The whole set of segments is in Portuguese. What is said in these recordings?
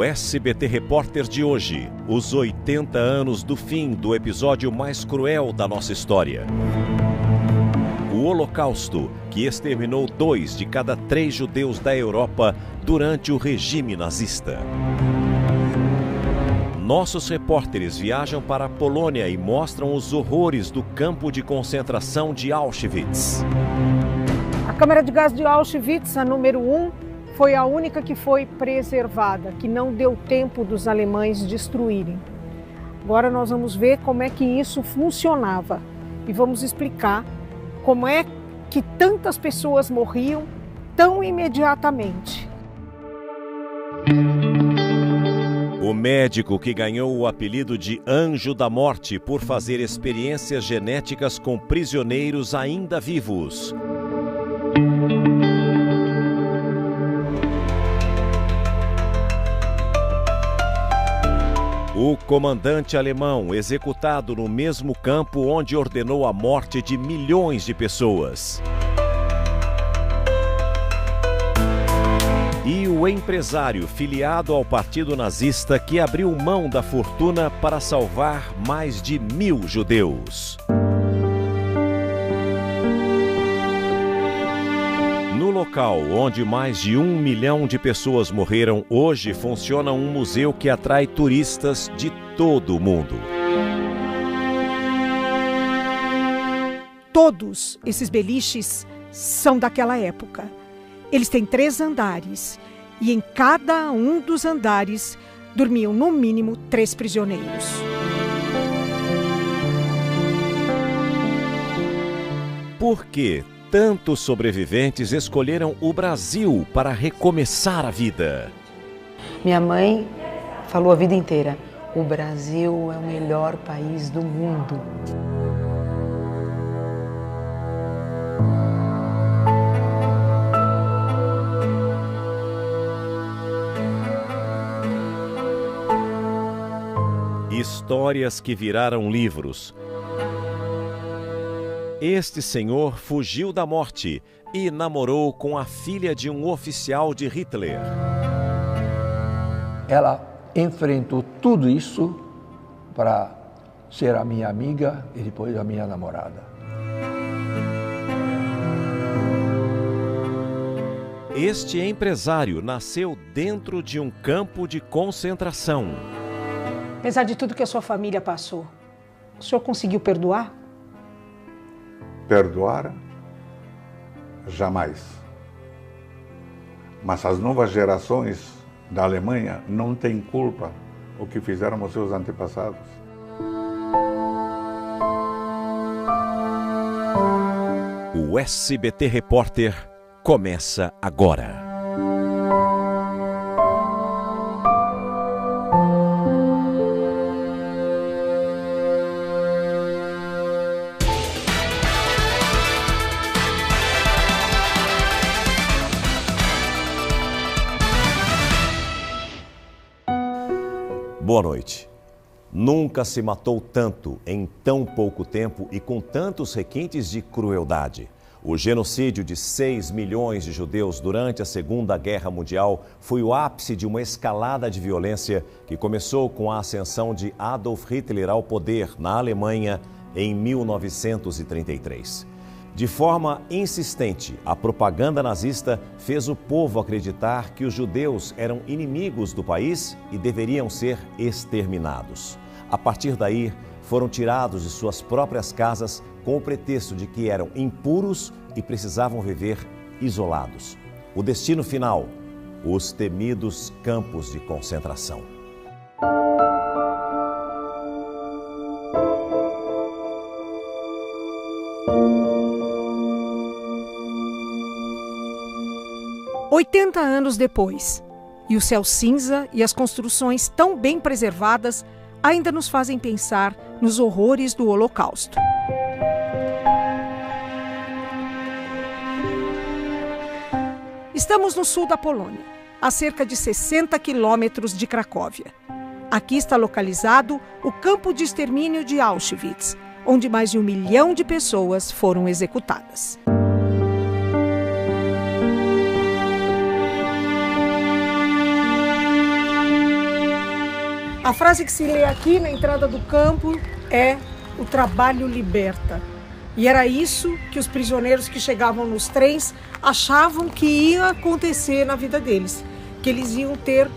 No SBT Repórter de hoje, os 80 anos do fim do episódio mais cruel da nossa história. O Holocausto, que exterminou 2 de cada 3 judeus da Europa durante o regime nazista. Nossos repórteres viajam para a Polônia e mostram os horrores do campo de concentração de Auschwitz. A câmara de gás de Auschwitz, a número 1, foi a única que foi preservada, que não deu tempo dos alemães destruírem. Agora nós vamos ver como é que isso funcionava e vamos explicar como é que tantas pessoas morriam tão imediatamente. O médico que ganhou o apelido de Anjo da Morte por fazer experiências genéticas com prisioneiros ainda vivos. O comandante alemão executado no mesmo campo onde ordenou a morte de milhões de pessoas. E o empresário filiado ao Partido Nazista que abriu mão da fortuna para salvar mais de 1000 judeus. No local onde mais de 1 milhão de pessoas morreram, hoje funciona um museu que atrai turistas de todo o mundo. Todos esses beliches são daquela época. Eles têm 3 andares e em cada um dos andares dormiam no mínimo 3 prisioneiros. Por que tantos sobreviventes escolheram o Brasil para recomeçar a vida? Minha mãe falou a vida inteira: o Brasil é o melhor país do mundo. Histórias que viraram livros. Este senhor fugiu da morte e namorou com a filha de um oficial de Hitler. Ela enfrentou tudo isso para ser a minha amiga e depois a minha namorada. Este empresário nasceu dentro de um campo de concentração. Apesar de tudo que a sua família passou, o senhor conseguiu perdoar? Perdoar? Jamais. Mas as novas gerações da Alemanha não têm culpa o que fizeram os seus antepassados. O SBT Repórter começa agora. Boa noite. Nunca se matou tanto em tão pouco tempo e com tantos requintes de crueldade. O genocídio de 6 milhões de judeus durante a Segunda Guerra Mundial foi o ápice de uma escalada de violência que começou com a ascensão de Adolf Hitler ao poder na Alemanha em 1933. De forma insistente, a propaganda nazista fez o povo acreditar que os judeus eram inimigos do país e deveriam ser exterminados. A partir daí, foram tirados de suas próprias casas com o pretexto de que eram impuros e precisavam viver isolados. O destino final, os temidos campos de concentração. "80 anos depois, e o céu cinza e as construções tão bem preservadas ainda nos fazem pensar nos horrores do Holocausto. Estamos no sul da Polônia, a cerca de 60 quilômetros de Cracóvia. Aqui está localizado o campo de extermínio de Auschwitz, onde mais de 1 milhão de pessoas foram executadas. A frase que se lê aqui na entrada do campo é: o trabalho liberta. E era isso que os prisioneiros que chegavam nos trens achavam que ia acontecer na vida deles, que eles iam ter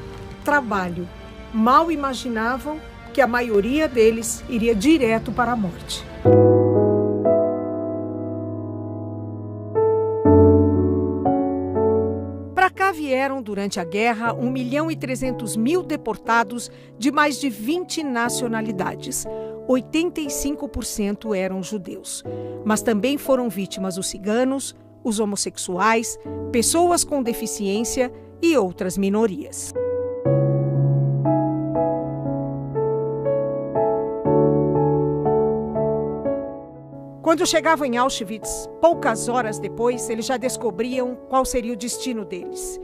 trabalho. Mal imaginavam que a maioria deles iria direto para a morte. Para cá vieram, durante a guerra, 1.300.000 deportados de mais de 20 nacionalidades. 85% eram judeus. Mas também foram vítimas os ciganos, os homossexuais, pessoas com deficiência e outras minorias. Quando chegavam em Auschwitz, poucas horas depois, eles já descobriam qual seria o destino deles.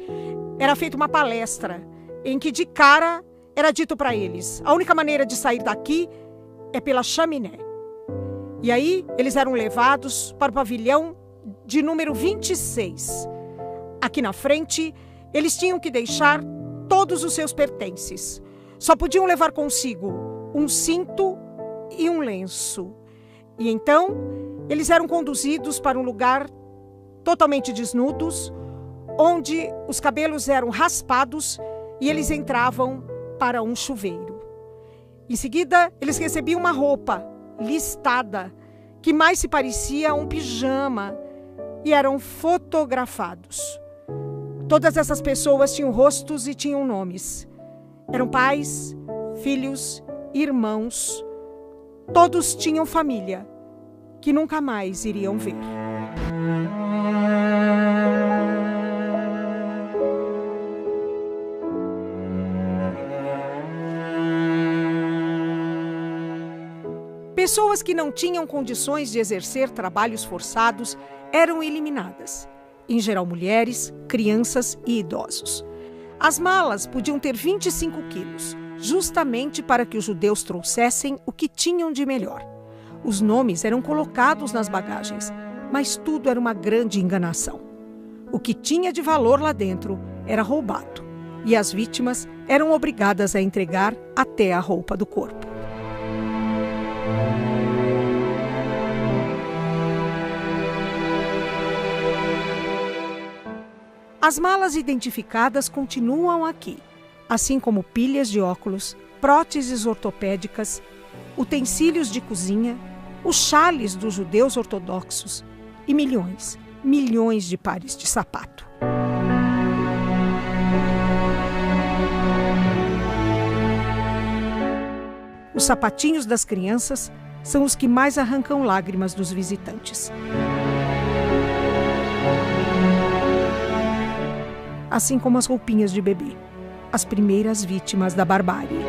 Era feita uma palestra em que, de cara, era dito para eles: a única maneira de sair daqui é pela chaminé. E aí, eles eram levados para o pavilhão de número 26. Aqui na frente, eles tinham que deixar todos os seus pertences. Só podiam levar consigo um cinto e um lenço. E então, eles eram conduzidos para um lugar totalmente desnudos, onde os cabelos eram raspados e eles entravam para um chuveiro. Em seguida, eles recebiam uma roupa listada, que mais se parecia a um pijama, e eram fotografados. Todas essas pessoas tinham rostos e tinham nomes. Eram pais, filhos, irmãos. Todos tinham família, que nunca mais iriam ver. Pessoas que não tinham condições de exercer trabalhos forçados eram eliminadas. Em geral, mulheres, crianças e idosos. As malas podiam ter 25 quilos, justamente para que os judeus trouxessem o que tinham de melhor. Os nomes eram colocados nas bagagens, mas tudo era uma grande enganação. O que tinha de valor lá dentro era roubado, e as vítimas eram obrigadas a entregar até a roupa do corpo. As malas identificadas continuam aqui, assim como pilhas de óculos, próteses ortopédicas, utensílios de cozinha, os xales dos judeus ortodoxos e milhões de pares de sapato. Os sapatinhos das crianças são os que mais arrancam lágrimas dos visitantes. Assim como as roupinhas de bebê, as primeiras vítimas da barbárie.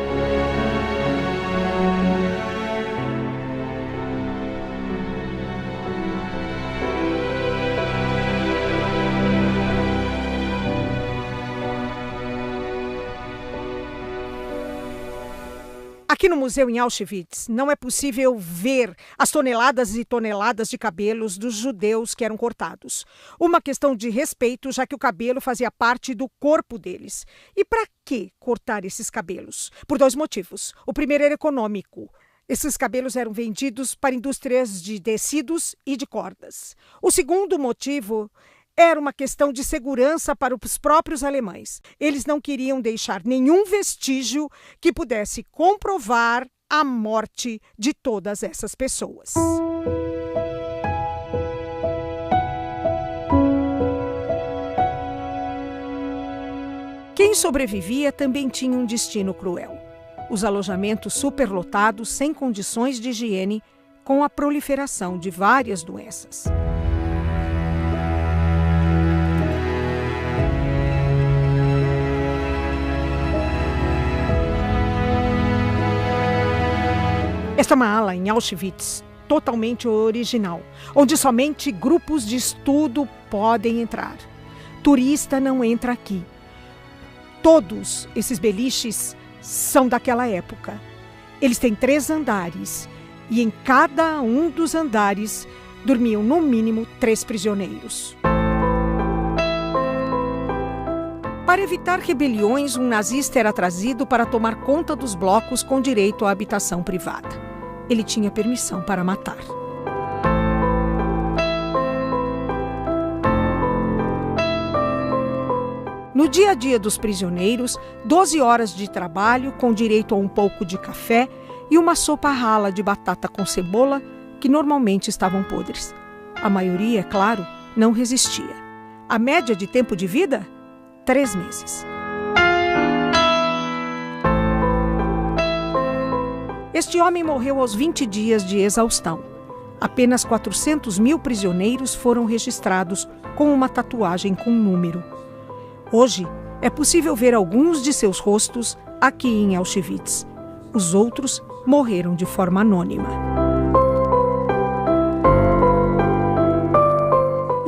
Aqui no museu em Auschwitz, não é possível ver as toneladas e toneladas de cabelos dos judeus que eram cortados. Uma questão de respeito, já que o cabelo fazia parte do corpo deles. E para que cortar esses cabelos? Por 2 motivos. O primeiro era econômico. Esses cabelos eram vendidos para indústrias de tecidos e de cordas. O segundo motivo era uma questão de segurança para os próprios alemães. Eles não queriam deixar nenhum vestígio que pudesse comprovar a morte de todas essas pessoas. Quem sobrevivia também tinha um destino cruel. Os alojamentos superlotados, sem condições de higiene, com a proliferação de várias doenças. Esta é uma ala em Auschwitz totalmente original, onde somente grupos de estudo podem entrar. Turista não entra aqui. Todos esses beliches são daquela época. Eles têm 3 andares e em cada um dos andares dormiam no mínimo 3 prisioneiros. Para evitar rebeliões, um nazista era trazido para tomar conta dos blocos com direito à habitação privada. Ele tinha permissão para matar. No dia a dia dos prisioneiros, 12 horas de trabalho com direito a um pouco de café e uma sopa rala de batata com cebola, que normalmente estavam podres. A maioria, é claro, não resistia. A média de tempo de vida? 3 meses. Este homem morreu aos 20 dias de exaustão. Apenas 400 mil prisioneiros foram registrados com uma tatuagem com número. Hoje, é possível ver alguns de seus rostos aqui em Auschwitz. Os outros morreram de forma anônima.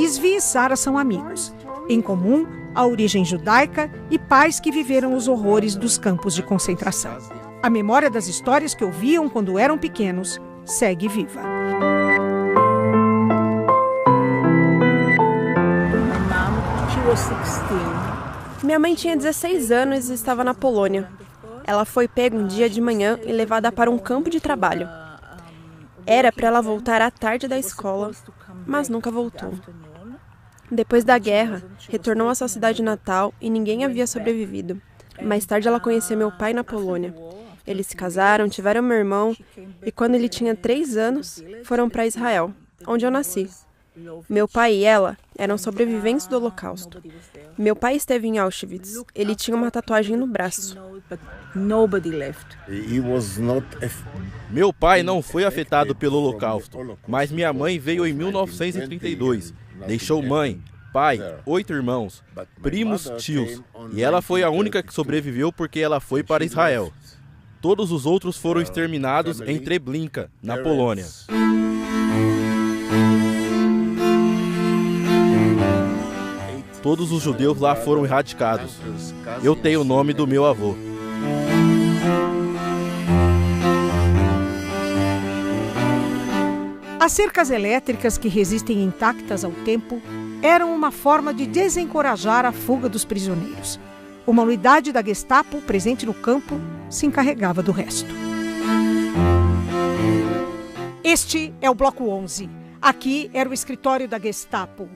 Zvi e Sara são amigos. Em comum, a origem judaica e pais que viveram os horrores dos campos de concentração. A memória das histórias que ouviam quando eram pequenos segue viva. Minha mãe tinha 16 anos e estava na Polônia. Ela foi pega um dia de manhã e levada para um campo de trabalho. Era para ela voltar à tarde da escola, mas nunca voltou. Depois da guerra, retornou à sua cidade natal e ninguém havia sobrevivido. Mais tarde ela conheceu meu pai na Polônia. Eles se casaram, tiveram meu irmão e quando ele tinha 3 anos, foram para Israel, onde eu nasci. Meu pai e ela eram sobreviventes do Holocausto. Meu pai esteve em Auschwitz. Ele tinha uma tatuagem no braço. Meu pai não foi afetado pelo Holocausto, mas minha mãe veio em 1932. Deixou mãe, pai, 8 irmãos, primos, tios. E ela foi a única que sobreviveu porque ela foi para Israel. Todos os outros foram exterminados em Treblinka, na Polônia. Todos os judeus lá foram erradicados. Eu tenho o nome do meu avô. As cercas elétricas que resistem intactas ao tempo eram uma forma de desencorajar a fuga dos prisioneiros. Uma unidade da Gestapo, presente no campo, se encarregava do resto. Este é o Bloco 11. Aqui era o escritório da Gestapo.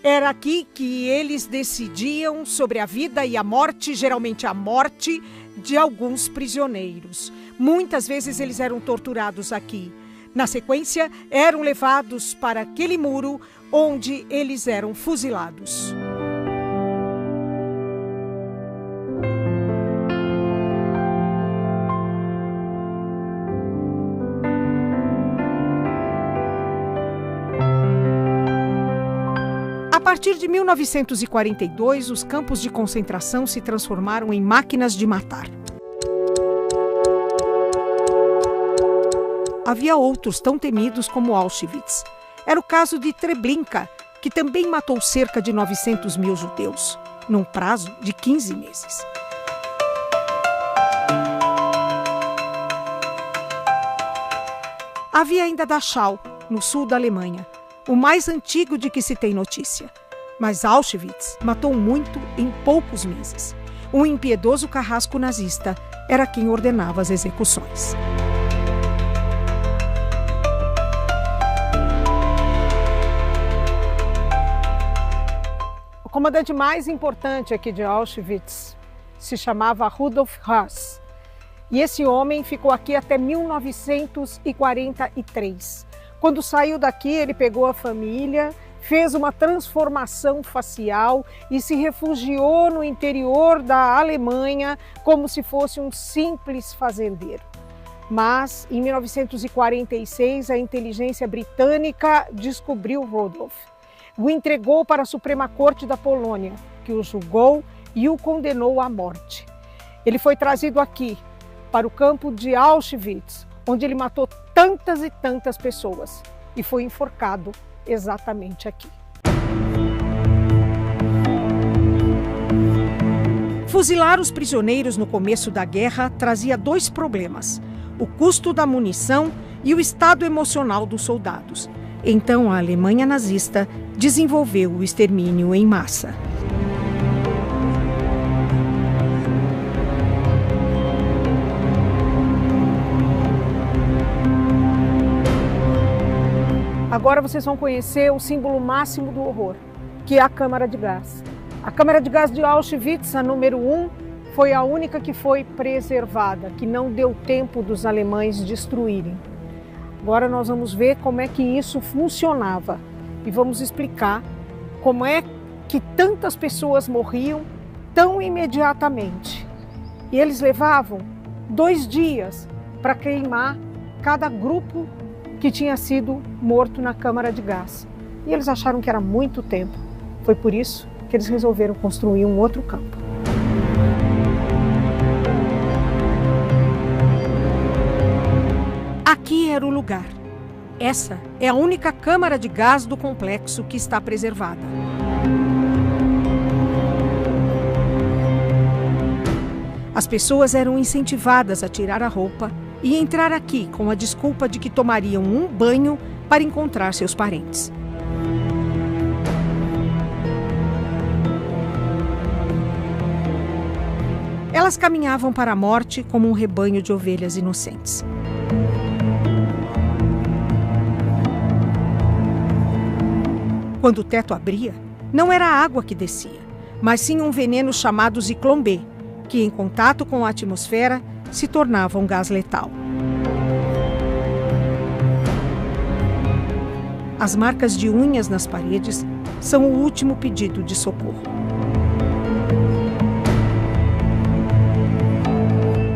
Era aqui que eles decidiam sobre a vida e a morte, geralmente a morte, de alguns prisioneiros. Muitas vezes eles eram torturados aqui. Na sequência, eram levados para aquele muro onde eles eram fuzilados. A partir de 1942, os campos de concentração se transformaram em máquinas de matar. Havia outros tão temidos como Auschwitz. Era o caso de Treblinka, que também matou cerca de 900 mil judeus, num prazo de 15 meses. Havia ainda Dachau, no sul da Alemanha, o mais antigo de que se tem notícia. Mas Auschwitz matou muito em poucos meses. Um impiedoso carrasco nazista era quem ordenava as execuções. O comandante mais importante aqui de Auschwitz se chamava Rudolf Höss. E esse homem ficou aqui até 1943. Quando saiu daqui, ele pegou a família, fez uma transformação facial e se refugiou no interior da Alemanha como se fosse um simples fazendeiro. Mas, em 1946, a inteligência britânica descobriu Rudolf. O entregou para a Suprema Corte da Polônia, que o julgou e o condenou à morte. Ele foi trazido aqui, para o campo de Auschwitz, onde ele matou tantas e tantas pessoas e foi enforcado exatamente aqui. Fuzilar os prisioneiros no começo da guerra trazia 2 problemas: o custo da munição e o estado emocional dos soldados. Então a Alemanha nazista desenvolveu o extermínio em massa. Agora vocês vão conhecer o símbolo máximo do horror, que é a câmara de gás. A câmara de gás de Auschwitz, a número 1, foi a única que foi preservada, que não deu tempo dos alemães destruírem. Agora nós vamos ver como é que isso funcionava e vamos explicar como é que tantas pessoas morriam tão imediatamente. E eles levavam 2 dias para queimar cada grupo que tinha sido morto na câmara de gás. E eles acharam que era muito tempo. Foi por isso que eles resolveram construir um outro campo. Aqui era o lugar. Essa é a única câmara de gás do complexo que está preservada. As pessoas eram incentivadas a tirar a roupa e entrar aqui com a desculpa de que tomariam um banho para encontrar seus parentes. Elas caminhavam para a morte como um rebanho de ovelhas inocentes. Quando o teto abria, não era a água que descia, mas sim um veneno chamado Zyklon B, que em contato com a atmosfera se tornava um gás letal. As marcas de unhas nas paredes são o último pedido de socorro.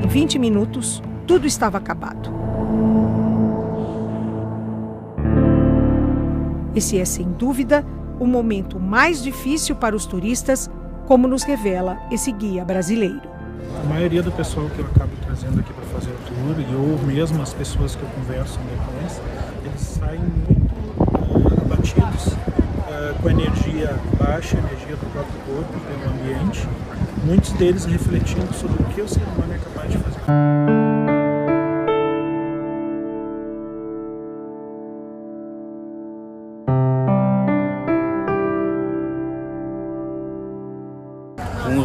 Em 20 minutos, tudo estava acabado. Esse é, sem dúvida, o momento mais difícil para os turistas, como nos revela esse guia brasileiro. A maioria do pessoal que eu acabo trazendo aqui para fazer o tour, ou mesmo as pessoas que eu converso depois, eles saem muito abatidos, com energia baixa, energia do próprio corpo, pelo ambiente, muitos deles refletindo sobre o que o ser humano é capaz de fazer.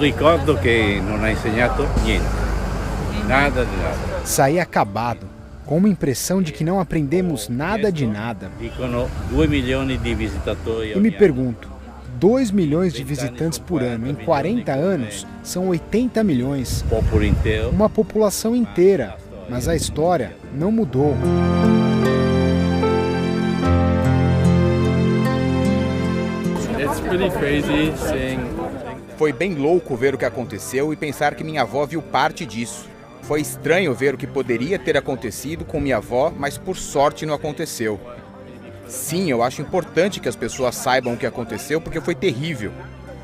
Ricordo che non ha insegnato niente, nada de nada. Saí acabado, com uma impressão de que não aprendemos nada de nada. Dicono 2 milhões de visitatori. E me pergunto, 2 milhões de visitantes por ano em 40 anos são 80 milhões. Uma população inteira, mas a história não mudou. It's pretty crazy seeing. Foi bem louco ver o que aconteceu e pensar que minha avó viu parte disso. Foi estranho ver o que poderia ter acontecido com minha avó, mas por sorte não aconteceu. Sim, eu acho importante que as pessoas saibam o que aconteceu porque foi terrível.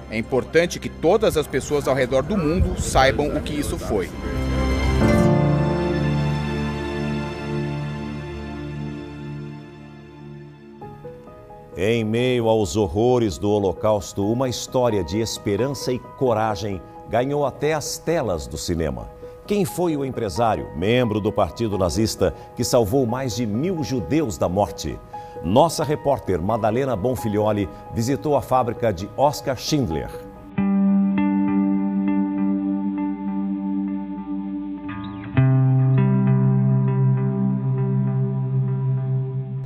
É importante que todas as pessoas ao redor do mundo saibam o que isso foi. Em meio aos horrores do Holocausto, uma história de esperança e coragem ganhou até as telas do cinema. Quem foi o empresário, membro do Partido Nazista, que salvou mais de 1000 judeus da morte? Nossa repórter Madalena Bonfilioli visitou a fábrica de Oskar Schindler.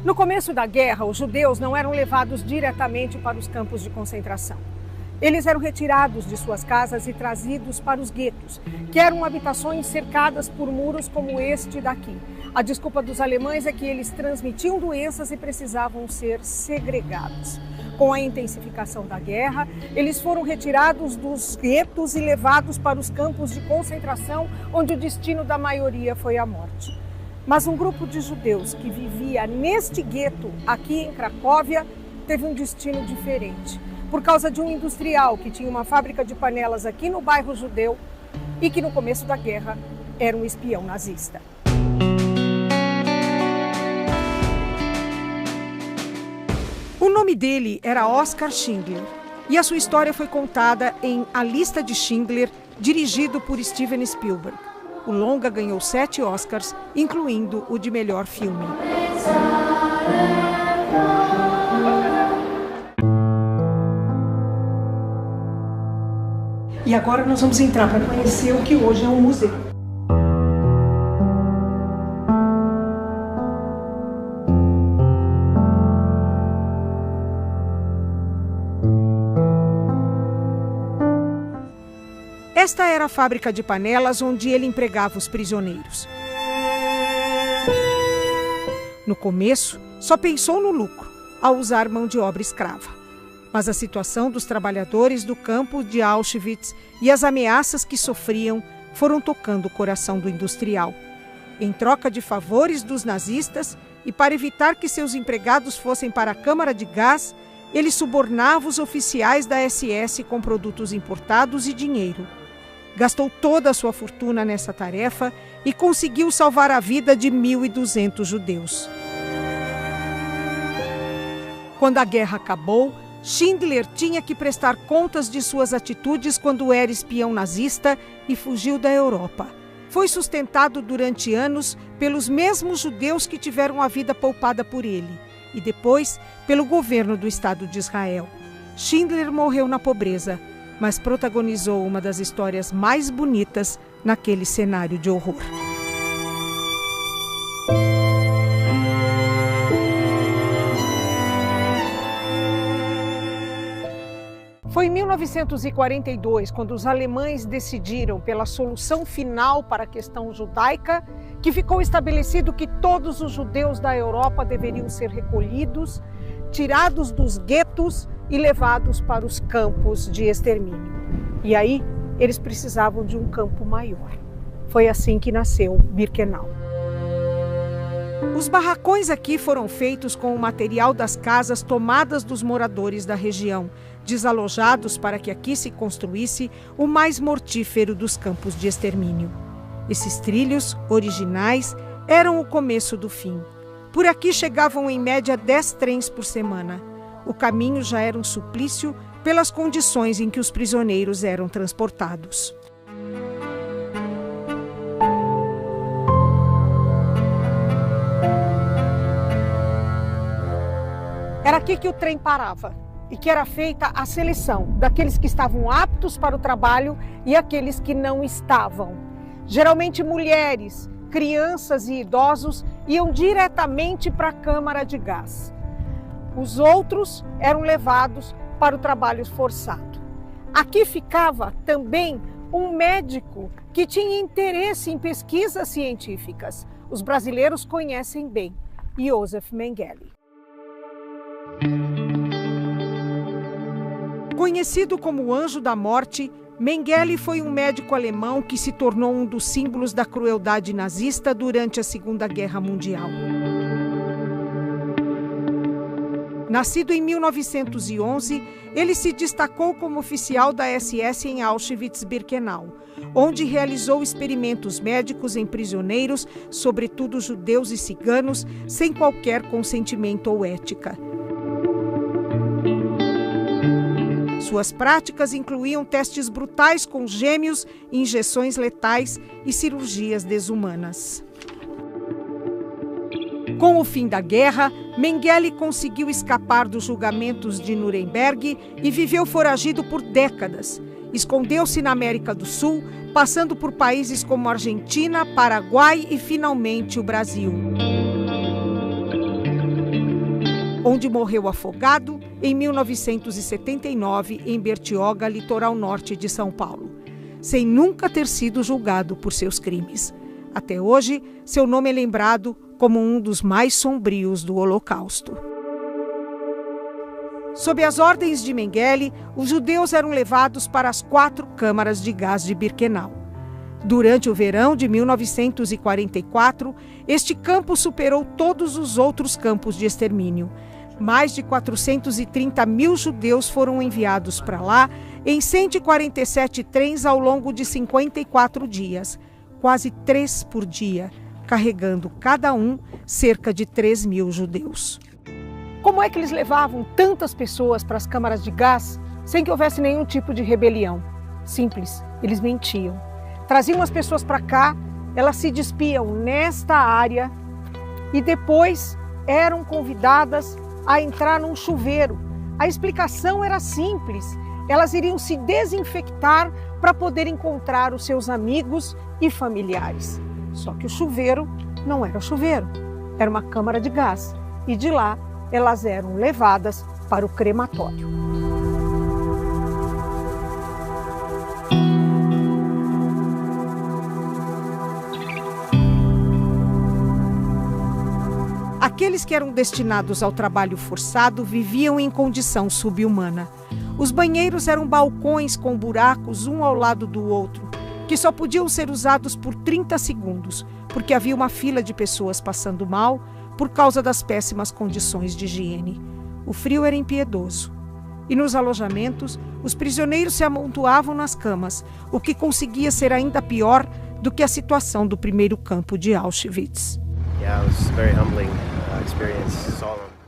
No começo da guerra, os judeus não eram levados diretamente para os campos de concentração. Eles eram retirados de suas casas e trazidos para os guetos, que eram habitações cercadas por muros como este daqui. A desculpa dos alemães é que eles transmitiam doenças e precisavam ser segregados. Com a intensificação da guerra, eles foram retirados dos guetos e levados para os campos de concentração, onde o destino da maioria foi a morte. Mas um grupo de judeus que vivia neste gueto, aqui em Cracóvia, teve um destino diferente. Por causa de um industrial que tinha uma fábrica de panelas aqui no bairro judeu e que no começo da guerra era um espião nazista. O nome dele era Oskar Schindler e a sua história foi contada em A Lista de Schindler, dirigido por Steven Spielberg. O longa ganhou 7 Oscars, incluindo o de melhor filme. E agora nós vamos entrar para conhecer o que hoje é um museu. Esta era a fábrica de panelas onde ele empregava os prisioneiros. No começo, só pensou no lucro, ao usar mão de obra escrava. Mas a situação dos trabalhadores do campo de Auschwitz e as ameaças que sofriam foram tocando o coração do industrial. Em troca de favores dos nazistas e para evitar que seus empregados fossem para a câmara de gás, ele subornava os oficiais da SS com produtos importados e dinheiro. Gastou toda a sua fortuna nessa tarefa e conseguiu salvar a vida de 1.200 judeus. Quando a guerra acabou, Schindler tinha que prestar contas de suas atitudes quando era espião nazista e fugiu da Europa. Foi sustentado durante anos pelos mesmos judeus que tiveram a vida poupada por ele e depois pelo governo do Estado de Israel. Schindler morreu na pobreza, mas protagonizou uma das histórias mais bonitas naquele cenário de horror. Foi em 1942, quando os alemães decidiram pela solução final para a questão judaica, que ficou estabelecido que todos os judeus da Europa deveriam ser recolhidos, tirados dos guetos e levados para os campos de extermínio. E aí, eles precisavam de um campo maior. Foi assim que nasceu Birkenau. Os barracões aqui foram feitos com o material das casas tomadas dos moradores da região, desalojados para que aqui se construísse o mais mortífero dos campos de extermínio. Esses trilhos, originais, eram o começo do fim. Por aqui chegavam em média 10 trens por semana. O caminho já era um suplício pelas condições em que os prisioneiros eram transportados. Era aqui que o trem parava e que era feita a seleção daqueles que estavam aptos para o trabalho e aqueles que não estavam. Geralmente mulheres, crianças e idosos iam diretamente para a câmara de gás. Os outros eram levados para o trabalho forçado. Aqui ficava também um médico que tinha interesse em pesquisas científicas. Os brasileiros conhecem bem, Josef Mengele. Conhecido como o Anjo da Morte, Mengele foi um médico alemão que se tornou um dos símbolos da crueldade nazista durante a Segunda Guerra Mundial. Nascido em 1911, ele se destacou como oficial da SS em Auschwitz-Birkenau, onde realizou experimentos médicos em prisioneiros, sobretudo judeus e ciganos, sem qualquer consentimento ou ética. Suas práticas incluíam testes brutais com gêmeos, injeções letais e cirurgias desumanas. Com o fim da guerra, Mengele conseguiu escapar dos julgamentos de Nuremberg e viveu foragido por décadas. Escondeu-se na América do Sul, passando por países como Argentina, Paraguai e, finalmente, o Brasil, onde morreu afogado em 1979 em Bertioga, litoral norte de São Paulo, sem nunca ter sido julgado por seus crimes. Até hoje, seu nome é lembrado como um dos mais sombrios do Holocausto. Sob as ordens de Mengele, os judeus eram levados para as 4 câmaras de gás de Birkenau. Durante o verão de 1944, este campo superou todos os outros campos de extermínio. Mais de 430 mil judeus foram enviados para lá em 147 trens ao longo de 54 dias, quase 3 por dia, carregando cada um cerca de 3 mil judeus. Como é que eles levavam tantas pessoas para as câmaras de gás sem que houvesse nenhum tipo de rebelião? Simples, eles mentiam. Traziam as pessoas para cá, elas se despiam nesta área e depois eram convidadas a entrar num chuveiro. A explicação era simples. Elas iriam se desinfectar para poder encontrar os seus amigos e familiares. Só que o chuveiro não era chuveiro, era uma câmara de gás. E de lá elas eram levadas para o crematório. Aqueles que eram destinados ao trabalho forçado viviam em condição subhumana. Os banheiros eram balcões com buracos um ao lado do outro, que só podiam ser usados por 30 segundos, porque havia uma fila de pessoas passando mal por causa das péssimas condições de higiene. O frio era impiedoso. E nos alojamentos, os prisioneiros se amontoavam nas camas, o que conseguia ser ainda pior do que a situação do primeiro campo de Auschwitz.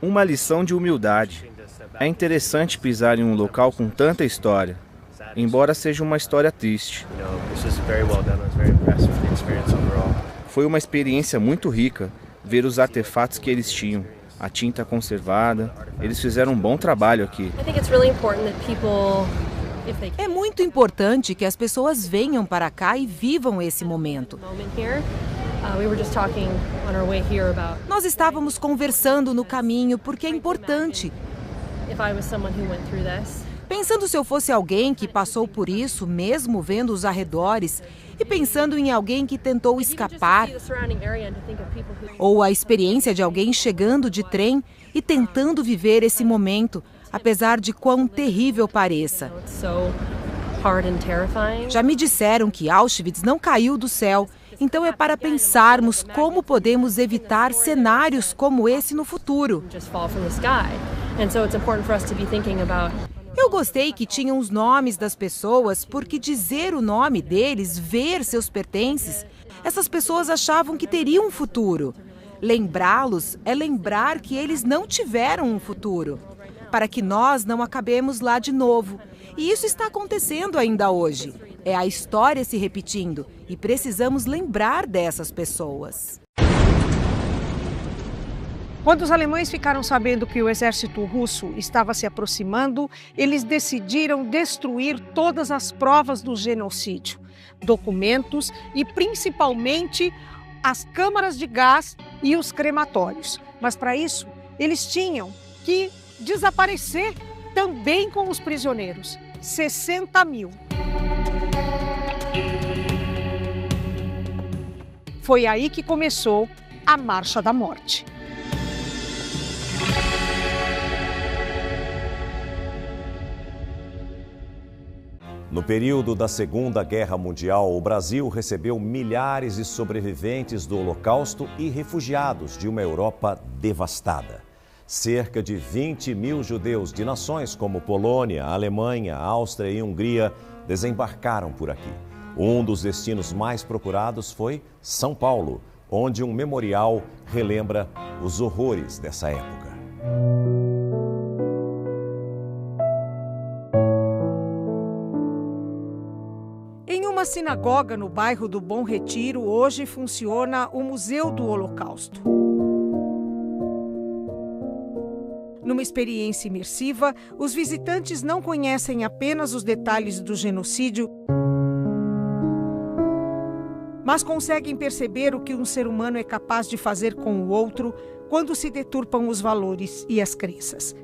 Uma lição de humildade. É interessante pisar em um local com tanta história, embora seja uma história triste. Foi uma experiência muito rica ver os artefatos que eles tinham, a tinta conservada. Eles fizeram um bom trabalho aqui. É muito importante que as pessoas venham para cá e vivam esse momento. Nós estávamos conversando no caminho porque é importante. Pensando se eu fosse alguém que passou por isso, mesmo vendo os arredores, e pensando em alguém que tentou escapar, ou a experiência de alguém chegando de trem e tentando viver esse momento, apesar de quão terrível pareça. Já me disseram que Auschwitz não caiu do céu, então é para pensarmos como podemos evitar cenários como esse no futuro. Eu gostei que tinham os nomes das pessoas, porque dizer o nome deles, ver seus pertences, essas pessoas achavam que teriam um futuro. Lembrá-los é lembrar que eles não tiveram um futuro, para que nós não acabemos lá de novo. E isso está acontecendo ainda hoje. É a história se repetindo e precisamos lembrar dessas pessoas. Quando os alemães ficaram sabendo que o exército russo estava se aproximando, eles decidiram destruir todas as provas do genocídio, documentos e principalmente as câmaras de gás e os crematórios. Mas para isso, eles tinham que desaparecer também com os prisioneiros, 60 mil. Foi aí que começou a Marcha da Morte. No período da Segunda Guerra Mundial, o Brasil recebeu milhares de sobreviventes do Holocausto e refugiados de uma Europa devastada. Cerca de 20 mil judeus de nações como Polônia, Alemanha, Áustria e Hungria desembarcaram por aqui. Um dos destinos mais procurados foi São Paulo, onde um memorial relembra os horrores dessa época. Em uma sinagoga no bairro do Bom Retiro, hoje funciona o Museu do Holocausto. Numa experiência imersiva, os visitantes não conhecem apenas os detalhes do genocídio, mas conseguem perceber o que um ser humano é capaz de fazer com o outro quando se deturpam os valores e as crenças.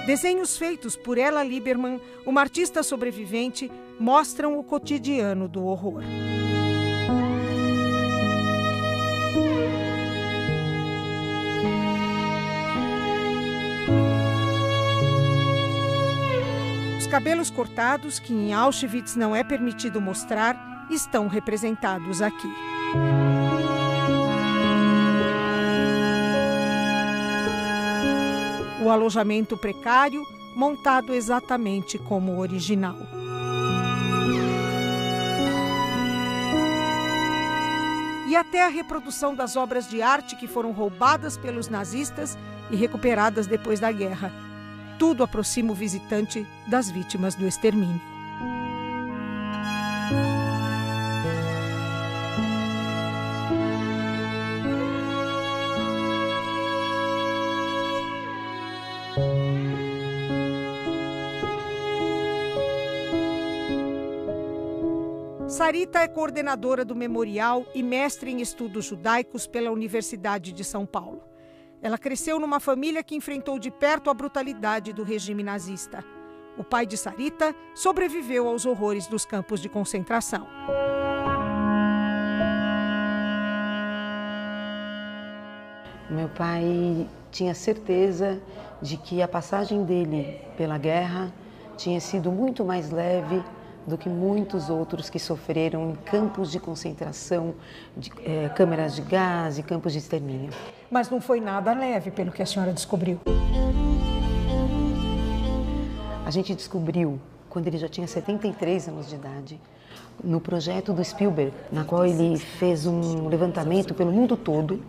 Desenhos feitos por Ella Lieberman, uma artista sobrevivente, mostram o cotidiano do horror. Os cabelos cortados, que em Auschwitz não é permitido mostrar, estão representados aqui. O alojamento precário, montado exatamente como o original. E até a reprodução das obras de arte que foram roubadas pelos nazistas e recuperadas depois da guerra. Tudo aproxima o visitante das vítimas do extermínio. Sarita é coordenadora do memorial e mestre em estudos judaicos pela Universidade de São Paulo. Ela cresceu numa família que enfrentou de perto a brutalidade do regime nazista. O pai de Sarita sobreviveu aos horrores dos campos de concentração. Meu pai tinha certeza de que a passagem dele pela guerra tinha sido muito mais leve do que muitos outros que sofreram em campos de concentração, câmeras de gás e campos de extermínio. Mas não foi nada leve, pelo que a senhora descobriu. A gente descobriu, quando ele já tinha 73 anos de idade, no projeto do Spielberg, na qual ele fez um levantamento pelo mundo todo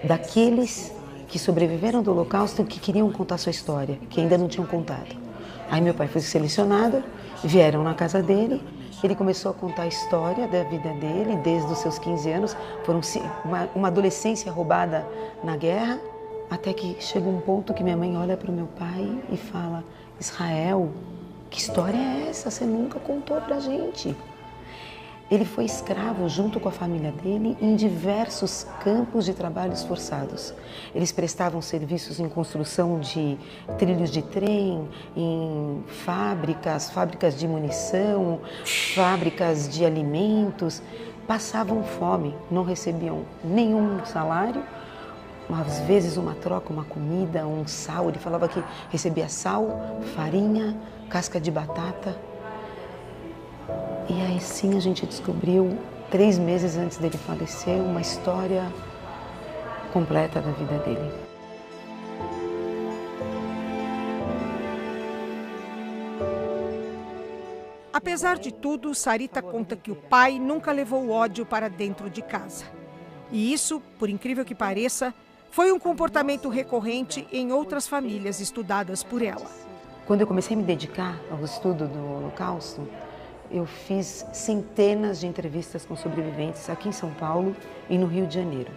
daqueles que sobreviveram do Holocausto e que queriam contar sua história, que ainda não tinham contado. Aí meu pai foi selecionado, vieram na casa dele, ele começou a contar a história da vida dele desde os seus 15 anos, foram uma adolescência roubada na guerra, até que chega um ponto que minha mãe olha para o meu pai e fala: Israel, que história é essa? Você nunca contou pra gente. Ele foi escravo junto com a família dele em diversos campos de trabalhos forçados. Eles prestavam serviços em construção de trilhos de trem, em fábricas de munição, fábricas de alimentos. Passavam fome, não recebiam nenhum salário, às vezes uma troca, uma comida, um sal. Ele falava que recebia sal, farinha, casca de batata. E aí sim a gente descobriu, 3 meses antes dele falecer, uma história completa da vida dele. Apesar de tudo, Sarita conta que o pai nunca levou o ódio para dentro de casa. E isso, por incrível que pareça, foi um comportamento recorrente em outras famílias estudadas por ela. Quando eu comecei a me dedicar ao estudo do Holocausto, eu fiz centenas de entrevistas com sobreviventes aqui em São Paulo e no Rio de Janeiro.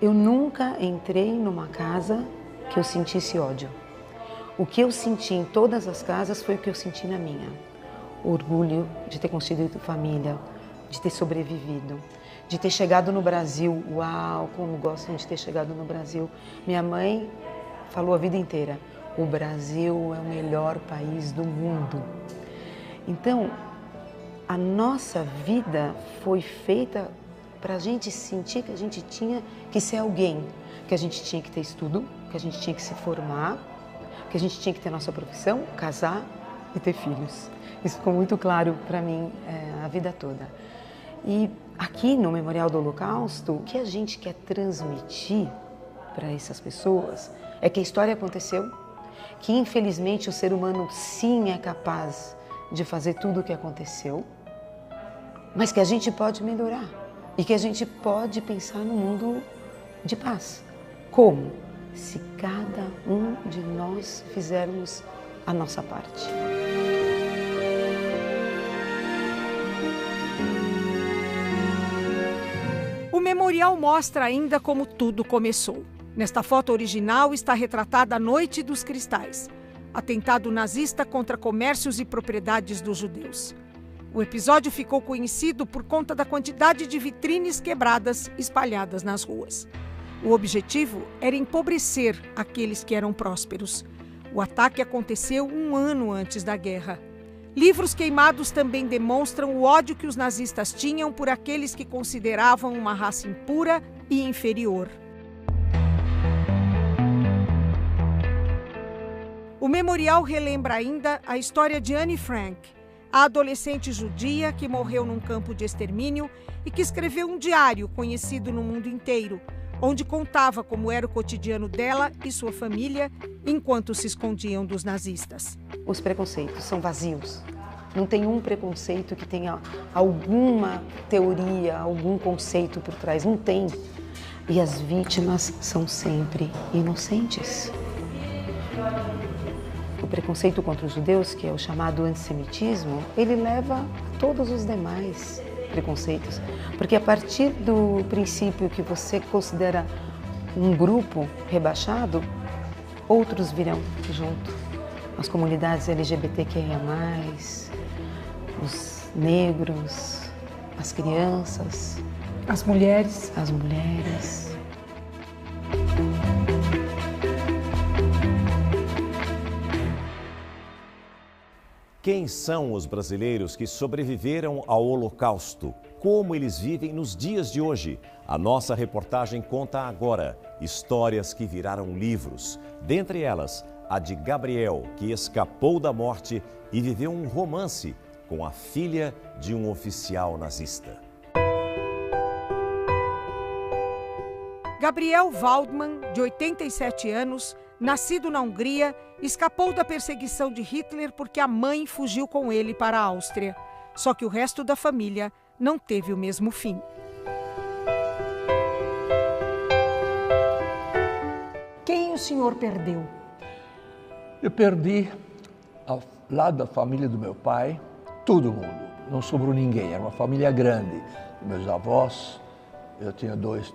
Eu nunca entrei numa casa que eu sentisse ódio. O que eu senti em todas as casas foi o que eu senti na minha. Orgulho de ter constituído família, de ter sobrevivido, de ter chegado no Brasil. Uau, como gostam de ter chegado no Brasil. Minha mãe falou a vida inteira: o Brasil é o melhor país do mundo. Então, a nossa vida foi feita para a gente sentir que a gente tinha que ser alguém, que a gente tinha que ter estudo, que a gente tinha que se formar, que a gente tinha que ter nossa profissão, casar e ter filhos. Isso ficou muito claro para mim a vida toda. E aqui no Memorial do Holocausto, o que a gente quer transmitir para essas pessoas é que a história aconteceu, que infelizmente o ser humano sim é capaz de fazer tudo o que aconteceu, mas que a gente pode melhorar e que a gente pode pensar num mundo de paz. Como? Se cada um de nós fizermos a nossa parte. O memorial mostra ainda como tudo começou. Nesta foto original está retratada a Noite dos Cristais, atentado nazista contra comércios e propriedades dos judeus. O episódio ficou conhecido por conta da quantidade de vitrines quebradas espalhadas nas ruas. O objetivo era empobrecer aqueles que eram prósperos. O ataque aconteceu 1 ano antes da guerra. Livros queimados também demonstram o ódio que os nazistas tinham por aqueles que consideravam uma raça impura e inferior. O memorial relembra ainda a história de Anne Frank, a adolescente judia que morreu num campo de extermínio e que escreveu um diário conhecido no mundo inteiro, onde contava como era o cotidiano dela e sua família enquanto se escondiam dos nazistas. Os preconceitos são vazios. Não tem um preconceito que tenha alguma teoria, algum conceito por trás. Não tem. E as vítimas são sempre inocentes. O preconceito contra os judeus, que é o chamado antissemitismo, ele leva todos os demais preconceitos. Porque a partir do princípio que você considera um grupo rebaixado, outros virão junto. As comunidades LGBTQIA+, os negros, as crianças, as mulheres. As mulheres. Quem são os brasileiros que sobreviveram ao Holocausto? Como eles vivem nos dias de hoje? A nossa reportagem conta agora histórias que viraram livros. Dentre elas, a de Gabriel, que escapou da morte e viveu um romance com a filha de um oficial nazista. Gabriel Waldman, de 87 anos, nascido na Hungria, escapou da perseguição de Hitler porque a mãe fugiu com ele para a Áustria. Só que o resto da família não teve o mesmo fim. Quem o senhor perdeu? Eu perdi, ao lado da família do meu pai, todo mundo. Não sobrou ninguém, era uma família grande. Meus avós, eu tinha dois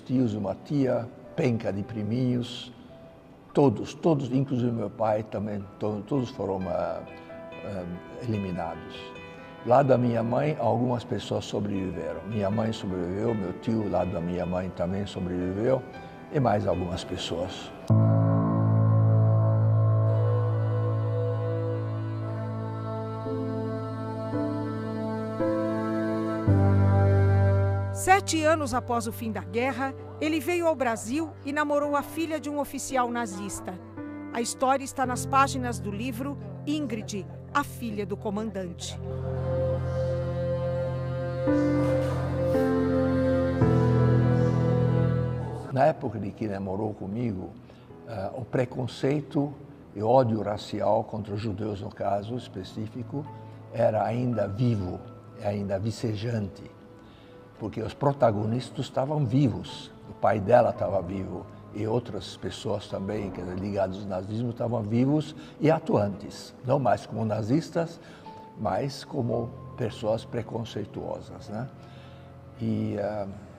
tios, uma tia, penca de priminhos. Todos, inclusive meu pai também, todos foram eliminados. Lá da minha mãe, algumas pessoas sobreviveram. Minha mãe sobreviveu, meu tio, lá da minha mãe, também sobreviveu, e mais algumas pessoas. Sete anos após o fim da guerra, ele veio ao Brasil e namorou a filha de um oficial nazista. A história está nas páginas do livro Ingrid, a filha do comandante. Na época de que namorou comigo, o preconceito e ódio racial contra os judeus, no caso específico, era ainda vivo, ainda vicejante. Porque os protagonistas estavam vivos, o pai dela estava vivo e outras pessoas também ligadas ao nazismo estavam vivos e atuantes, não mais como nazistas, mas como pessoas preconceituosas, né? E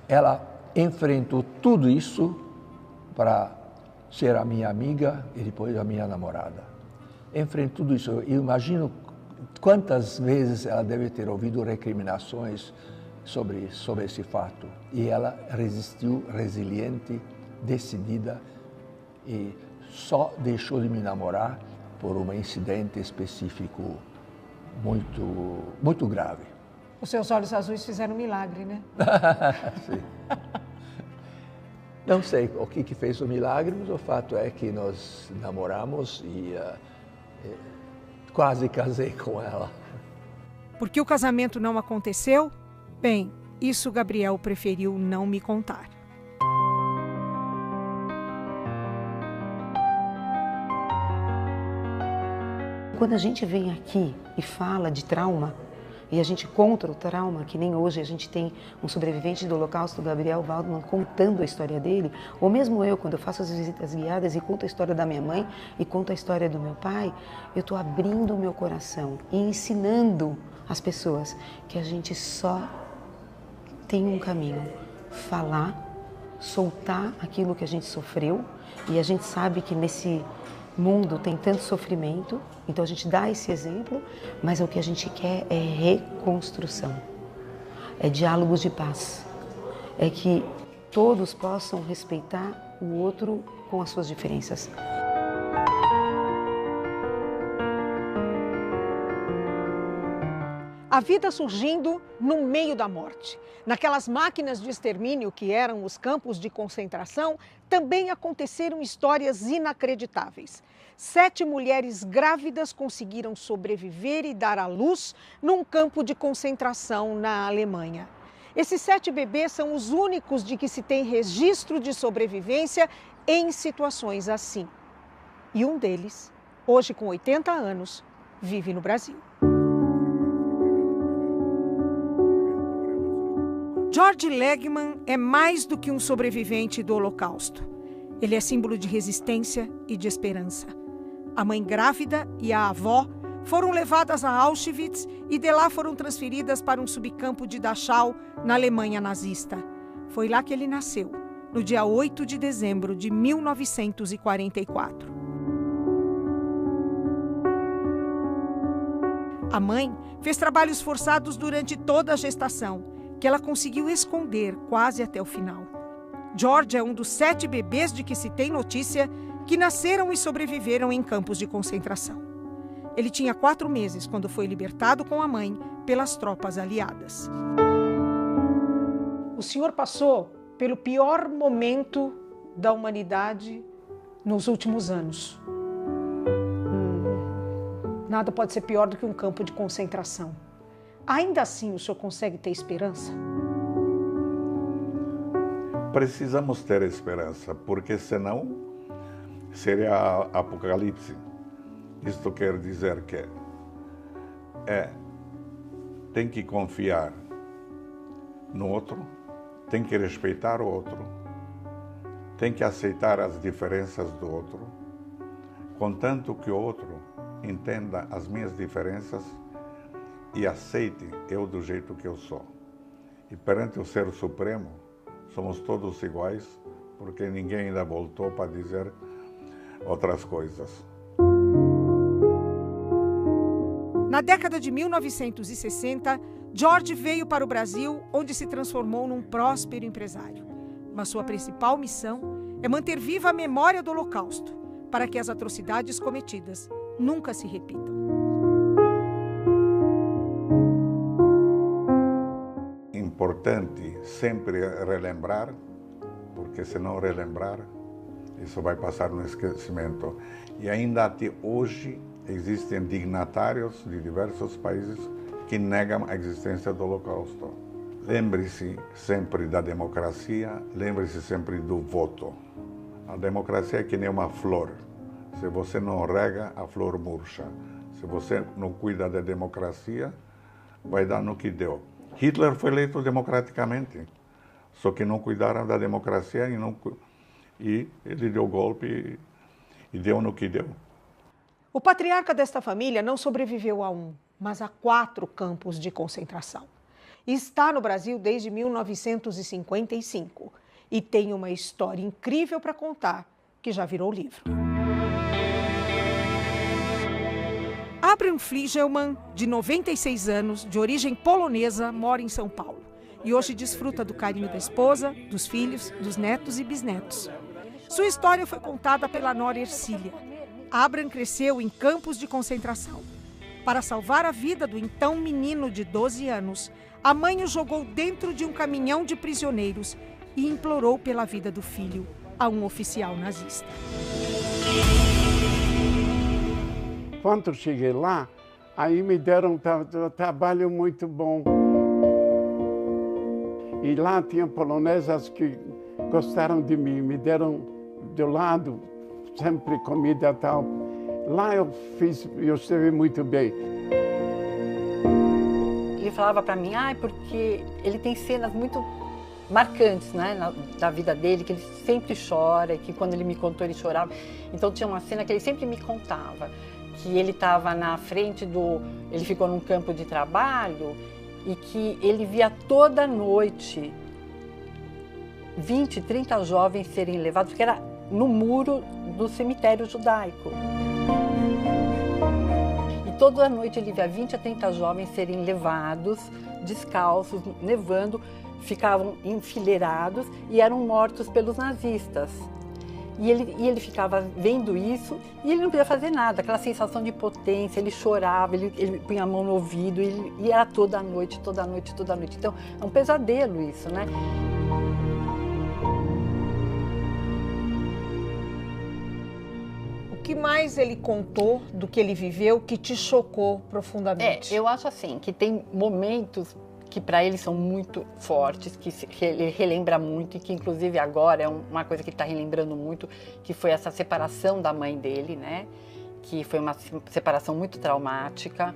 ela enfrentou tudo isso para ser a minha amiga e depois a minha namorada. Enfrentou tudo isso. Eu imagino quantas vezes ela deve ter ouvido recriminações sobre esse fato. E ela resistiu, resiliente, decidida, e só deixou de me namorar por um incidente específico muito grave. Os seus olhos azuis fizeram um milagre, né? Sim. Não sei o que fez o milagre, mas o fato é que nós namoramos e quase casei com ela. Por que o casamento não aconteceu? Bem, isso Gabriel preferiu não me contar. Quando a gente vem aqui e fala de trauma, e a gente conta o trauma, que nem hoje a gente tem um sobrevivente do Holocausto, Gabriel Waldman, contando a história dele, ou mesmo eu, quando eu faço as visitas guiadas e conto a história da minha mãe e conto a história do meu pai, eu estou abrindo o meu coração e ensinando as pessoas que a gente só tem um caminho: falar, soltar aquilo que a gente sofreu, e a gente sabe que nesse mundo tem tanto sofrimento, então a gente dá esse exemplo, mas o que a gente quer é reconstrução, é diálogos de paz, é que todos possam respeitar o outro com as suas diferenças. A vida surgindo no meio da morte. Naquelas máquinas de extermínio que eram os campos de concentração, também aconteceram histórias inacreditáveis. 7 mulheres grávidas conseguiram sobreviver e dar à luz num campo de concentração na Alemanha. Esses 7 bebês são os únicos de que se tem registro de sobrevivência em situações assim. E um deles, hoje com 80 anos, vive no Brasil. George Legman é mais do que um sobrevivente do Holocausto. Ele é símbolo de resistência e de esperança. A mãe grávida e a avó foram levadas a Auschwitz e de lá foram transferidas para um subcampo de Dachau, na Alemanha nazista. Foi lá que ele nasceu, no dia 8 de dezembro de 1944. A mãe fez trabalhos forçados durante toda a gestação, que ela conseguiu esconder quase até o final. George é um dos 7 bebês de que se tem notícia que nasceram e sobreviveram em campos de concentração. Ele tinha 4 meses quando foi libertado com a mãe pelas tropas aliadas. O senhor passou pelo pior momento da humanidade nos últimos anos. Nada pode ser pior do que um campo de concentração. Ainda assim, o senhor consegue ter esperança? Precisamos ter esperança, porque senão seria apocalipse. Isto quer dizer que tem que confiar no outro, tem que respeitar o outro, tem que aceitar as diferenças do outro, contanto que o outro entenda as minhas diferenças e aceite eu do jeito que eu sou. E perante o Ser Supremo, somos todos iguais, porque ninguém ainda voltou para dizer outras coisas. Na década de 1960, George veio para o Brasil, onde se transformou num próspero empresário. Mas sua principal missão é manter viva a memória do Holocausto, para que as atrocidades cometidas nunca se repitam. Importante sempre relembrar, porque se não relembrar, isso vai passar no esquecimento. E ainda até hoje existem dignatários de diversos países que negam a existência do Holocausto. Lembre-se sempre da democracia, lembre-se sempre do voto. A democracia é que nem uma flor. Se você não rega, a flor murcha. Se você não cuida da democracia, vai dar no que deu. Hitler foi eleito democraticamente, só que não cuidaram da democracia e ele deu golpe e deu no que deu. O patriarca desta família não sobreviveu a 1, mas a 4 campos de concentração. Está no Brasil desde 1955 e tem uma história incrível para contar, que já virou livro. Abraham Fligelman, de 96 anos, de origem polonesa, mora em São Paulo e hoje desfruta do carinho da esposa, dos filhos, dos netos e bisnetos. Sua história foi contada pela nora Ercília. Abraham cresceu em campos de concentração. Para salvar a vida do então menino de 12 anos, a mãe o jogou dentro de um caminhão de prisioneiros e implorou pela vida do filho a um oficial nazista. Quando cheguei lá, aí me deram um trabalho muito bom. E lá tinha polonesas que gostaram de mim, me deram do lado sempre comida e tal. Lá eu estive muito bem. Ele falava para mim, porque ele tem cenas muito marcantes, né, da vida dele, que ele sempre chora, e que quando ele me contou ele chorava. Então tinha uma cena que ele sempre me contava, que ele estava na frente ele ficou num campo de trabalho e que ele via toda noite 20, 30 jovens serem levados, porque era no muro do cemitério judaico. E toda noite ele via 20 a 30 jovens serem levados, descalços, nevando, ficavam enfileirados e eram mortos pelos nazistas. E ele ficava vendo isso e ele não podia fazer nada, aquela sensação de potência, ele chorava, ele punha a mão no ouvido e era toda noite, toda noite, toda noite. Então é um pesadelo isso, né? O que mais ele contou do que ele viveu que te chocou profundamente? Eu acho assim, que tem momentos que para ele são muito fortes, que ele relembra muito e que inclusive agora é uma coisa que ele está relembrando muito, que foi essa separação da mãe dele, né? Que foi uma separação muito traumática,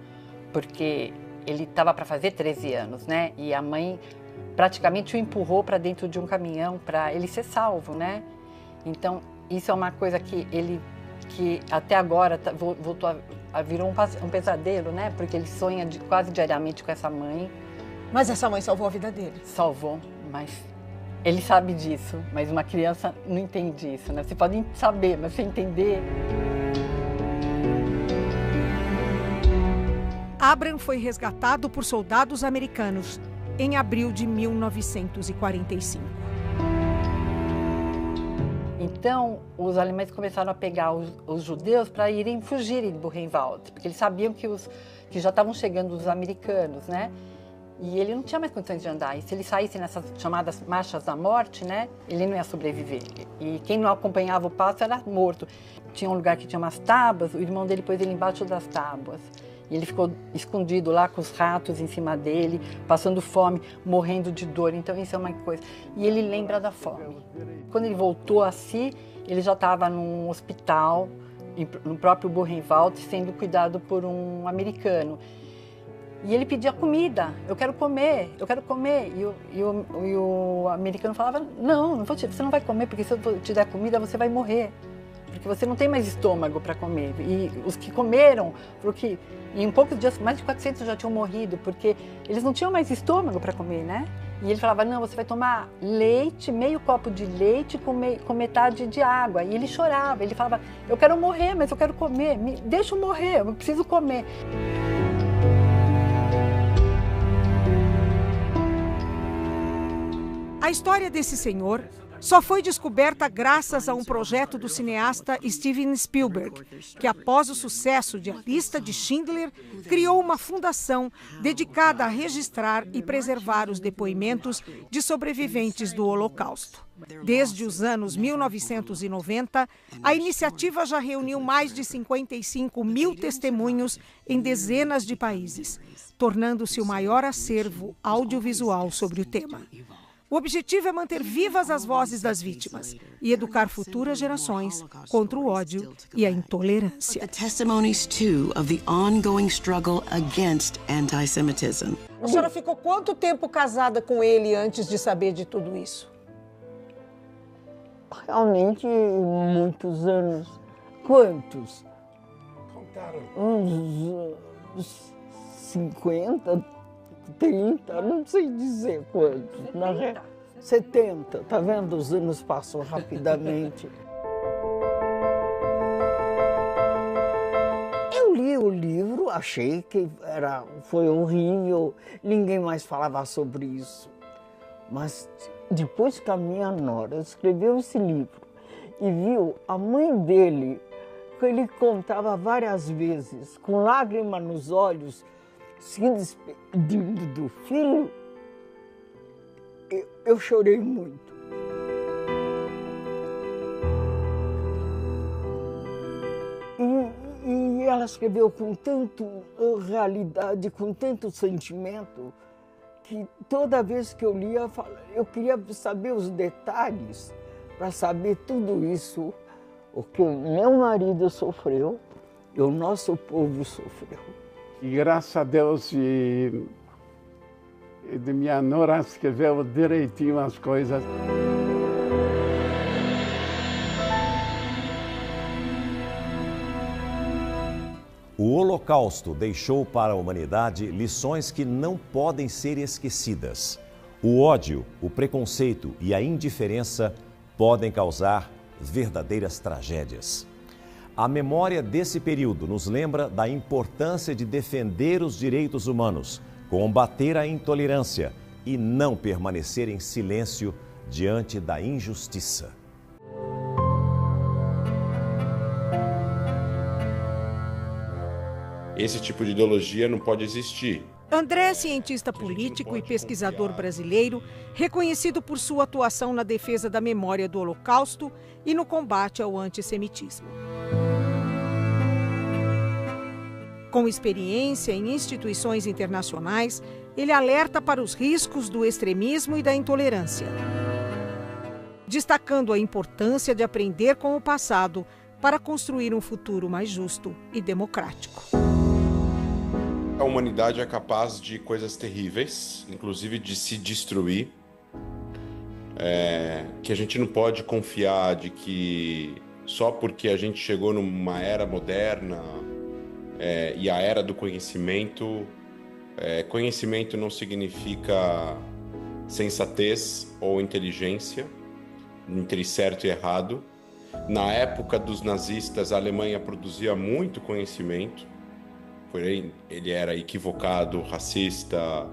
porque ele estava para fazer 13 anos, né? E a mãe praticamente o empurrou para dentro de um caminhão para ele ser salvo, né? Então isso é uma coisa que até agora virou um pesadelo, né? Porque ele sonha quase diariamente com essa mãe. Mas essa mãe salvou a vida dele? Salvou, mas ele sabe disso. Mas uma criança não entende isso, né? Você pode saber, mas você entender... Abraham foi resgatado por soldados americanos em abril de 1945. Então, os alemães começaram a pegar os judeus para fugirem de Buchenwald, porque eles sabiam que já estavam chegando os americanos, né? E ele não tinha mais condições de andar. E se ele saísse nessas chamadas marchas da morte, né, ele não ia sobreviver. E quem não acompanhava o passo era morto. Tinha um lugar que tinha umas tábuas, o irmão dele pôs ele embaixo das tábuas. E ele ficou escondido lá com os ratos em cima dele, passando fome, morrendo de dor. Então isso é uma coisa. E ele lembra da fome. Quando ele voltou a si, ele já estava num hospital, no próprio Buchenwald, sendo cuidado por um americano. E ele pedia comida, eu quero comer, eu quero comer. E o americano falava, não você não vai comer, porque se eu te der comida, você vai morrer. Porque você não tem mais estômago para comer. E os que comeram, porque em poucos dias, mais de 400 já tinham morrido, porque eles não tinham mais estômago para comer, né? E ele falava, não, você vai tomar leite, meio copo de leite com metade de água. E ele chorava, ele falava, eu quero morrer, mas eu quero comer, deixa eu morrer, eu preciso comer. A história desse senhor só foi descoberta graças a um projeto do cineasta Steven Spielberg, que após o sucesso de A Lista de Schindler, criou uma fundação dedicada a registrar e preservar os depoimentos de sobreviventes do Holocausto. Desde os anos 1990, a iniciativa já reuniu mais de 55 mil testemunhos em dezenas de países, tornando-se o maior acervo audiovisual sobre o tema. O objetivo é manter vivas as vozes das vítimas e educar futuras gerações contra o ódio e a intolerância. A senhora ficou quanto tempo casada com ele antes de saber de tudo isso? Realmente, muitos anos. Quantos? Uns 50, 30, não sei dizer quantos. 70, tá vendo? Os anos passam rapidamente. Eu li o livro, achei que foi horrível, ninguém mais falava sobre isso. Mas depois que a minha nora escreveu esse livro e viu a mãe dele, que ele contava várias vezes, com lágrima nos olhos, se despedindo do filho, eu chorei muito. E ela escreveu com tanta realidade, com tanto sentimento, que toda vez que eu lia, eu queria saber os detalhes, para saber tudo isso, o que o meu marido sofreu e o nosso povo sofreu. E graças a Deus, de minha nora escreveu direitinho as coisas. O Holocausto deixou para a humanidade lições que não podem ser esquecidas. O ódio, o preconceito e a indiferença podem causar verdadeiras tragédias. A memória desse período nos lembra da importância de defender os direitos humanos, combater a intolerância e não permanecer em silêncio diante da injustiça. Esse tipo de ideologia não pode existir. André é cientista político e pesquisador brasileiro, reconhecido por sua atuação na defesa da memória do Holocausto e no combate ao antissemitismo. Com experiência em instituições internacionais, ele alerta para os riscos do extremismo e da intolerância, destacando a importância de aprender com o passado para construir um futuro mais justo e democrático. A humanidade é capaz de coisas terríveis, inclusive de se destruir, que a gente não pode confiar de que só porque a gente chegou numa era moderna e a era do conhecimento, conhecimento não significa sensatez ou inteligência, entre certo e errado. Na época dos nazistas, a Alemanha produzia muito conhecimento. Porém, ele era equivocado, racista,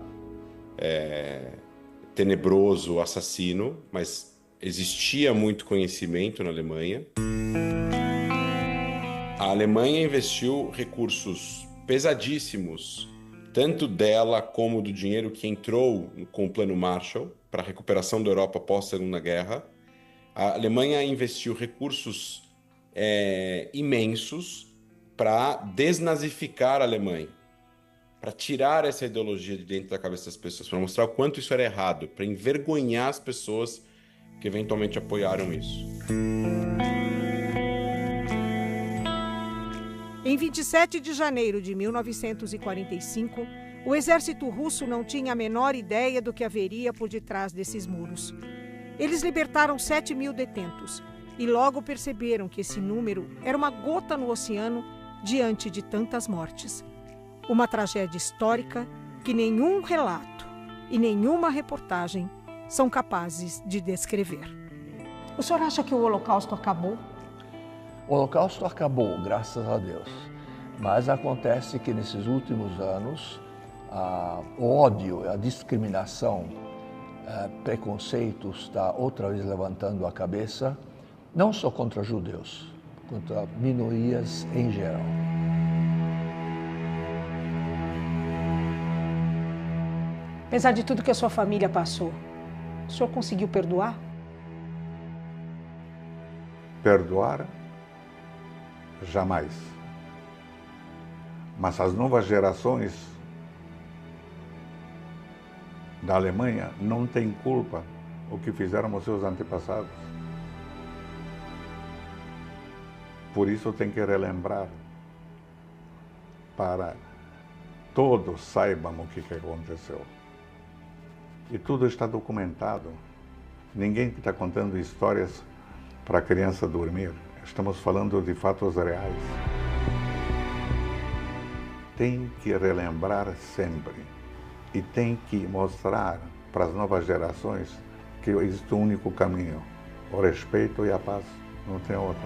tenebroso, assassino, mas existia muito conhecimento na Alemanha. A Alemanha investiu recursos pesadíssimos, tanto dela como do dinheiro que entrou com o Plano Marshall para a recuperação da Europa pós-Segunda Guerra. A Alemanha investiu recursos imensos para desnazificar a Alemanha, para tirar essa ideologia de dentro da cabeça das pessoas, para mostrar o quanto isso era errado, para envergonhar as pessoas que eventualmente apoiaram isso. Em 27 de janeiro de 1945, o exército russo não tinha a menor ideia do que haveria por detrás desses muros. Eles libertaram 7.000 detentos e logo perceberam que esse número era uma gota no oceano diante de tantas mortes. Uma tragédia histórica que nenhum relato e nenhuma reportagem são capazes de descrever. O senhor acha que o Holocausto acabou? O Holocausto acabou, graças a Deus. Mas acontece que nesses últimos anos, o ódio, a discriminação, preconceito está outra vez levantando a cabeça, não só contra judeus, contra minorias em geral. Apesar de tudo que a sua família passou, o senhor conseguiu perdoar? Perdoar? Jamais. Mas as novas gerações da Alemanha não têm culpa o que fizeram os seus antepassados. Por isso tem que relembrar para todos saibam o que aconteceu. E tudo está documentado. Ninguém está contando histórias para a criança dormir. Estamos falando de fatos reais. Tem que relembrar sempre e tem que mostrar para as novas gerações que existe um único caminho, o respeito e a paz, não tem outro.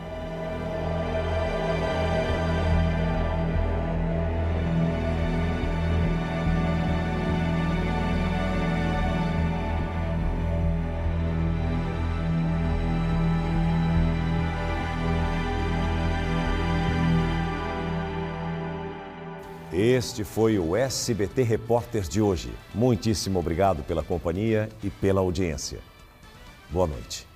Este foi o SBT Repórter de hoje. Muitíssimo obrigado pela companhia e pela audiência. Boa noite.